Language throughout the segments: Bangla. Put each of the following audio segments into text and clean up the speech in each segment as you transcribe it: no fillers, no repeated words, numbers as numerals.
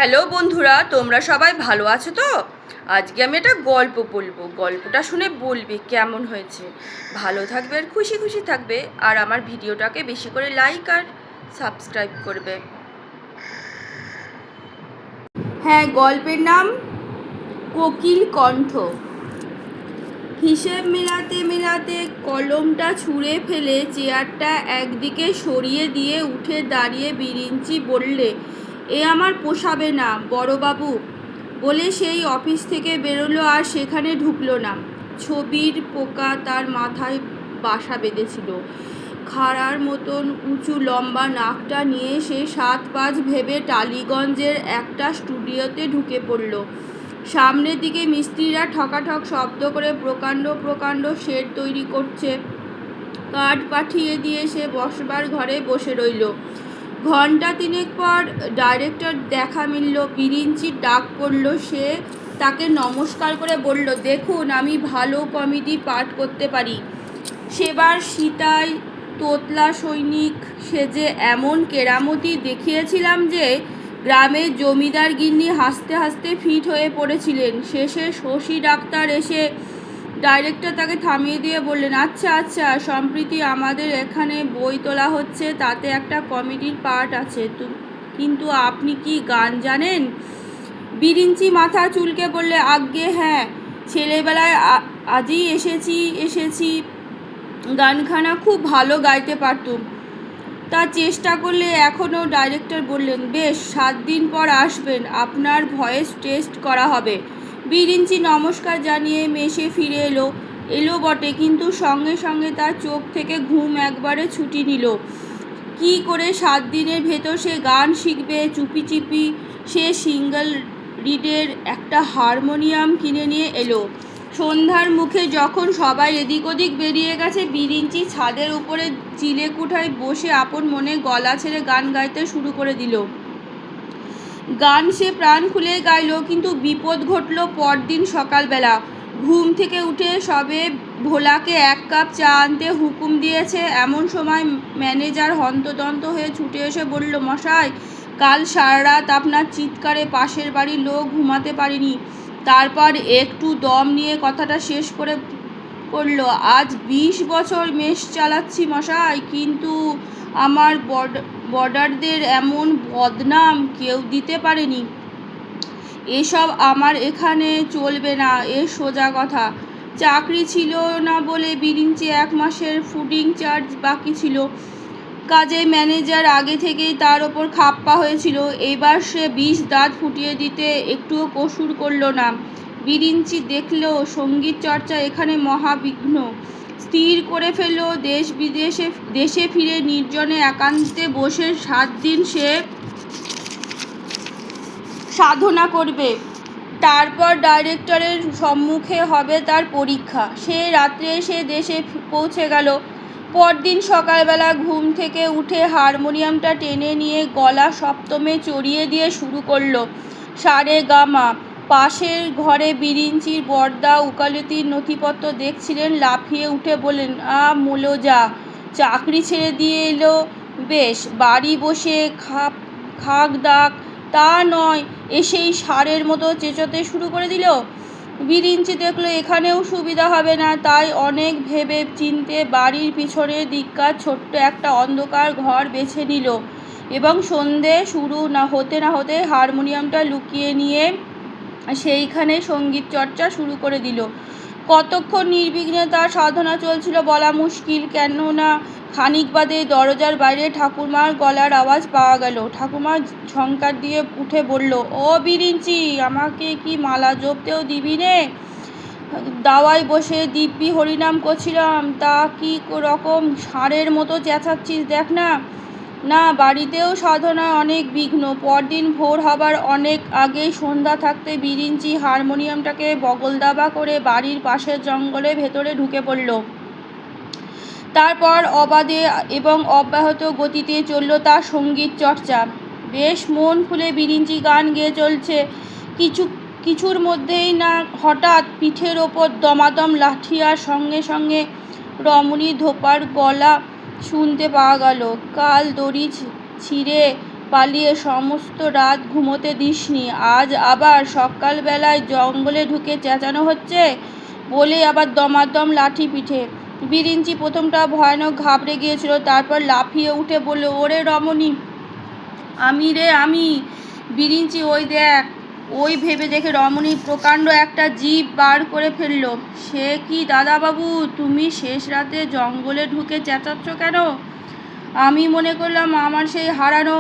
হ্যালো বন্ধুরা, তোমরা সবাই ভালো আছো তো? আজকে আমি একটা গল্প বলবো। গল্পটা শুনে বলবে কেমন হয়েছে। ভালো থাকবে আর খুশি খুশি থাকবে, আর আমার ভিডিওটাকে বেশি করে লাইক আর সাবস্ক্রাইব করবে। হ্যাঁ, গল্পের নাম কোকিল কণ্ঠ। হিসেব মেলাতে মেলাতে কলমটা ছুঁড়ে ফেলে চেয়ারটা একদিকে সরিয়ে দিয়ে উঠে দাঁড়িয়ে বিরিঞ্চি বললে, এ আমার পোষাবে না বড়বাবু। বলে সেই অফিস থেকে বেরোলো আর সেখানে ঢুকলো না। ছবির পোকা তার মাথায় বাসা বেঁধেছিল। খাড়ার মতন উঁচু লম্বা নাকটা নিয়ে সে 7-5 ভেবে টালিগঞ্জের একটা স্টুডিওতে ঢুকে পড়ল। সামনের দিকে মিস্ত্রিরা ঠকাঠক শব্দ করে প্রকাণ্ড প্রকাণ্ড শেড তৈরি করছে। কাঠ পাঠিয়ে দিয়ে সে বসবার ঘরে বসে রইল। ঘণ্টা 3 পর ডাইরেক্টর দেখা মিলল। বিরিঞ্চির ডাক পড়ল। সে তাকে নমস্কার করে বলল, দেখুন, আমি ভালো কমেডি পাঠ করতে পারি। সেবার সীতায় তোতলা সৈনিক সেজে এমন কেরামতি দেখিয়েছিলাম যে গ্রামের জমিদার গিন্নি হাসতে হাসতে ফিট হয়ে পড়েছিলেন। শেষে শশী ডাক্তার এসে ডাইরেক্টর তাকে থামিয়ে দিয়ে বললেন, আচ্ছা আচ্ছা, সম্প্রতি আমাদের এখানে বই তোলা হচ্ছে, তাতে একটা কমেডির পার্ট আছে, কিন্তু আপনি কি গান জানেন? বিরিঞ্চি মাথা চুলকে বললে, আজ্ঞে হ্যাঁ, ছেলেবেলায় আজই এসেছি গানখানা খুব ভালো গাইতে পারতুম। তা চেষ্টা করলে এখনও? ডাইরেক্টর বললেন, বেশ, 7 দিন পর আসবেন, আপনার ভয়েস টেস্ট করা হবে। বিরিঞ্চি নমস্কার জানিয়ে মেশে ফিরে এলো বটে, কিন্তু সঙ্গে সঙ্গে তার চোখ থেকে ঘুম একবারে ছুটি নিল। কি করে 7 দিনের ভেতর সে গান শিখবে? চুপিচুপি সে সিঙ্গল রিডের একটা হারমোনিয়াম কিনে নিয়ে এলো। সন্ধ্যার মুখে যখন সবাই এদিক ওদিক বেরিয়ে গেছে, বিরিঞ্চি ছাদের উপরে চিলেকুঠায় বসে আপন মনে গলা ছেড়ে গান গাইতে শুরু করে দিল। গান সে প্রাণ খুলে গাইল, কিন্তু বিপদ ঘটল পরদিন সকালবেলা। ঘুম থেকে উঠে সবে ভোলাকে 1 কাপ চা আনতে হুকুম দিয়েছে, এমন সময় ম্যানেজার হন্তদন্ত হয়ে ছুটে এসে বলল, মশাই, কাল সারা রাত আপনার চিৎকারে পাশের বাড়ির লোক ঘুমাতে পারেনি। তারপর একটু দম নিয়ে কথাটা শেষ করে করল, আজ 20 বছর মেস চালাচ্ছি মশাই, কিন্তু আমার বর্ডারদের এমন বদনাম কেউ দিতে পারেনি। এসব আমার এখানে চলবে না, এ সোজা কথা। চাকরি ছিল না বলে বিরিঞ্চি 1 মাসের ফুডিং চার্জ বাকি ছিল। কাজেই ম্যানেজার আগে থেকেই তার ওপর খাপ্পা হয়েছিল। এবার সে 20 দাঁত ফুটিয়ে দিতে একটুও কসুর করল না। বিরিঞ্চি দেখল সঙ্গীত চর্চা এখানে মহাবিঘ্ন। স্থির করে ফেলল দেশে ফিরে নির্জনে একান্তে বসে 7 দিন সে সাধনা করবে। তারপর ডাইরেক্টরের সম্মুখে হবে তার পরীক্ষা। সে রাত্রে এসে দেশে পৌঁছে গেল। পরদিন সকালবেলা ঘুম থেকে উঠে হারমোনিয়ামটা টেনে নিয়ে গলা সপ্তমে চড়িয়ে দিয়ে শুরু করল, সারে গা মা। পাশের ঘরে বিরিঞ্চির বড়দা উকালতির নথিপত্র দেখছিলেন। লাফিয়ে উঠে বললেন, মুলোজা, চাকরি ছেড়ে দিয়ে এলো? বেশ, বাড়ি বসে খাক দাক তা নয়, এসেই ষাঁড়ের মতো চেঁচাতে শুরু করে দিল। বিরিঞ্চি দেখল এখানেও সুবিধা হবে না, তাই অনেক ভেবে চিনতে বাড়ির পিছনের দিককার ছোট্ট একটা অন্ধকার ঘর বেছে নিল এবং সন্ধে শুরু না হতে হারমোনিয়ামটা লুকিয়ে নিয়ে সেইখানে সঙ্গীত চর্চা শুরু করে দিল। কতক্ষণ নির্বিঘ্নে তার সাধনা চলছিল বলা মুশকিল, কেননা খানিক বাদে দরজার বাইরে ঠাকুরমার গলার আওয়াজ পাওয়া গেল। ঠাকুরমা ঝংকার দিয়ে উঠে বলল, ও বিরিঞ্চি, আমাকে কি মালা জপতেও দিবি নে? দাওয়ায় বসে দিব্যি হরিনাম করছিলাম, তা কি রকম ষাঁড়ের মতো চেঁচাচ্ছিস দেখ না। না, বাড়িতেও সাধনায় অনেক বিঘ্ন। পরদিন ভোর হবার অনেক আগেই সন্ধ্যা থাকতে বিরিঞ্চি হারমোনিয়ামটাকে বগলদাবা করে বাড়ির পাশের জঙ্গলের ভেতরে ঢুকে পড়ল। তারপর অবাধে এবং অব্যাহত গতিতে চলল তার সঙ্গীত চর্চা। বেশ মন খুলে বিরিঞ্চি গান গেয়ে চলছে। কিছুর মধ্যেই না হঠাৎ পিঠের ওপর দমাদম লাঠি, আর সঙ্গে সঙ্গে রমণী ধোপার গলা শুনতে পাওয়া গেল। কাল দড়ি ছিঁড়ে পালিয়ে সমস্ত রাত ঘুমোতে দিসনি, আজ আবার সকালবেলায় জঙ্গলে ঢুকে চেঁচানো হচ্ছে বলে আবার দমাদম লাঠি পিঠে। বিরিঞ্চি প্রথমটা ভয়ানক ঘাবড়ে গিয়েছিল, তারপর লাফিয়ে উঠে বলল, ওরে রমণী, আমি রে আমি। বিরিঞ্চি ওই দেখ। ওই ভেবে দেখে রমণী প্রকাণ্ড একটা জিভ বার করে ফেলল। সে কি দাদাবাবু, তুমি শেষ রাতে জঙ্গলে ঢুকে চেঁচাচ্ছ কেন? আমি মনে করলাম আমার সেই হারানো,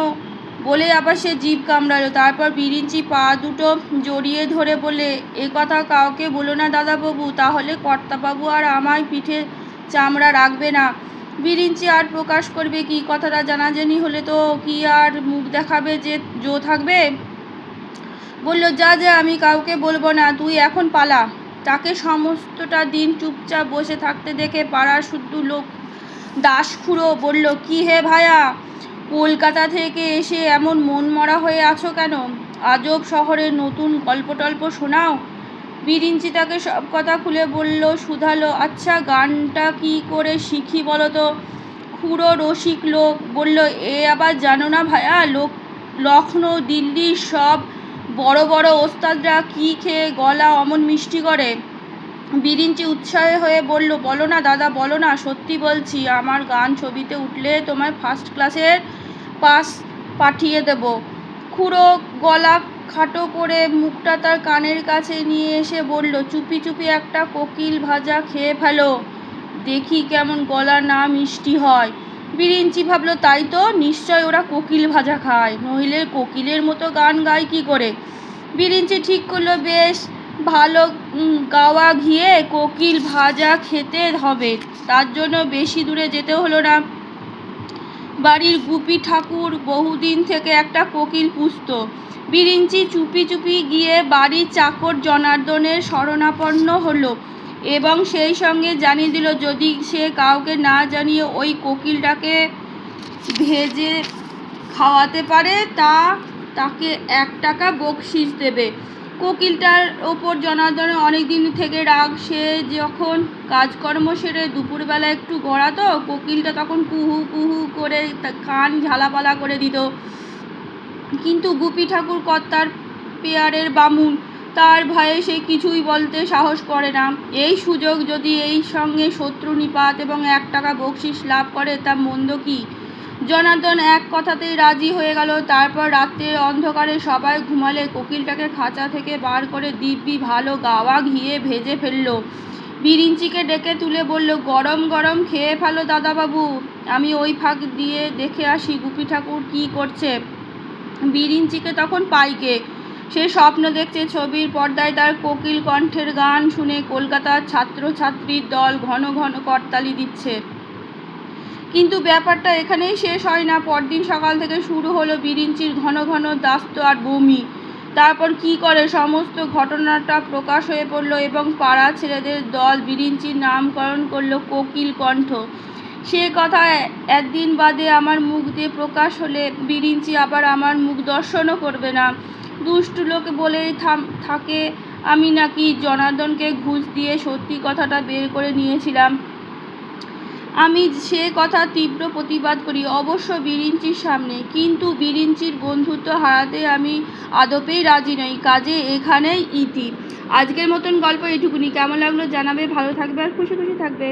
বলে আবার সে জিভ কামড়ালো। তারপর বিরিঞ্চি পা দুটো জড়িয়ে ধরে বলে, এ কথা কাউকে বলো না দাদাবাবু, তাহলে কর্তাবাবু আর আমায় পিঠে চামড়া রাখবে না। বিরিঞ্চি আর প্রকাশ করবে কি? কথাটা জানাজানি হলে তো কি আর মুখ দেখাবে যে জো থাকবে? বলল, যা যা, আমি কাউকে বলবো না, তুই এখন পালা। তাকে সমস্তটা দিন চুপচাপ বসে থাকতে দেখে পাড়ার শুদ্ধ লোক দাসখুড়ো বলল, কি হে ভায়া, কলকাতা থেকে এসে এমন মনমরা হয়ে আছো কেন? আজব শহরের নতুন গল্প টল্প শোনাও। বিরিঞ্চি তাকে সব কথা খুলে বলল, শুধালো, আচ্ছা গানটা কি করে শিখি বলো তো? খুড়ো রসিক লোক বলল, এ আবার জানো না ভায়া, লখনৌ দিল্লির সব বড় বড় ওস্তাদরা কি খেয়ে গলা অমন মিষ্টি করে? বিরিঞ্চি উৎসাহে হয়ে বলল, বলো না দাদা, বলো না, সত্যি বলছি, আমার গান ছবিতে উঠলে তোমায় ফার্স্ট ক্লাসের পাস পাঠিয়ে দেব। খুড়ো গলা খাটো করে মুখটা তার কানের কাছে নিয়ে এসে বলল, চুপি চুপি একটা কোকিল ভাজা খেয়ে ফেলো, দেখি কেমন গলা না মিষ্টি হয়। বিরিঞ্চি ভাবলো, তাই তো, নিশ্চয় ওরা কোকিল ভাজা খায়, নইলে কোকিলের মতো গান গায় কি করে। বিরিঞ্চি ঠিক করলো, বেশ ভালো গাওয়া ঘিয়ে কোকিল ভাজা খেতে হবে। তার জন্য বেশি দূরে যেতে হলো না। বাড়ির গুপি ঠাকুর বহুদিন থেকে একটা কোকিল পুষত। বিরিঞ্চি চুপি চুপি গিয়ে বাড়ির চাকর জনার্দনের শরণাপন্ন হলো এবং সেই সঙ্গে জানিয়ে দিল, যদি সে কাউকে না জানিয়ে ওই কোকিলটাকে ভেজে খাওয়াতে পারে তাকে 1 টাকা বকশিস দেবে। কোকিলটার ওপর জনার্দনের অনেক দিন থেকে রাগ। সে যখন কাজকর্ম সেরে দুপুরবেলা একটু গড়াতো, কোকিলটা তখন কুহু কুহু করে কান ঝালাপালা করে দিত। কিন্তু গুপি ঠাকুর কর্তার পেয়ারের বামুন, তার ভয়ে সে কিছুই বলতে সাহস করে না। এই সুযোগ যদি এই সঙ্গে শত্রু নিপাত এবং 1 টাকা বকশিস লাভ করে, তা মন্দ কি? জনার্দন এক কথাতেই রাজি হয়ে গেল। তারপর রাত্রের অন্ধকারে সবাই ঘুমালে কোকিলটাকে খাঁচা থেকে বার করে দিব্যি ভালো গাওয়া ঘিয়ে ভেজে ফেলল। বিরিঞ্চিকে ডেকে তুলে বলল, গরম গরম খেয়ে ফেলো দাদাবাবু, আমি ওই ফাঁক দিয়ে দেখে আসি গুপি ঠাকুর কী করছে। বিরিঞ্চিকে তখন পাইকে। সে স্বপ্ন দেখছে, ছবির পর্দায় তার কোকিল কণ্ঠের গান শুনে কলকাতার ছাত্রছাত্রীর দল ঘন ঘন করতালি দিচ্ছে। কিন্তু ব্যাপারটা এখানেই শেষ হয় না। পরদিন সকাল থেকে শুরু হলো বিরিঞ্চির ঘন ঘন দাস্ত আর বমি। তারপর কি করে সমস্ত ঘটনাটা প্রকাশ হয়ে পড়ল এবং পাড়া ছেলেদের দল বিরিঞ্চির নামকরণ করলো কোকিল কণ্ঠ। সে কথা একদিন বাদে আমার মুখ দিয়ে প্রকাশ হলে বিরিঞ্চি আবার আমার মুখ দর্শনও করবে না। দুষ্টু লোক বলেই থাকে আমি নাকি জনার্দনকে ঘুষ দিয়ে সত্যি কথাটা বের করে নিয়েছিলাম। আমি সে কথা তীব্র প্রতিবাদ করি, অবশ্য বিরিঞ্চির সামনে। কিন্তু বিরিঞ্চির বন্ধুত্ব হারাতে আমি আদপেই রাজি নই। কাজে এখানেই ইতি। আজকের মতন গল্প এইটুকুনি। কেমন লাগলো জানাবে, ভালো থাকবে আর খুশি খুশি থাকবে।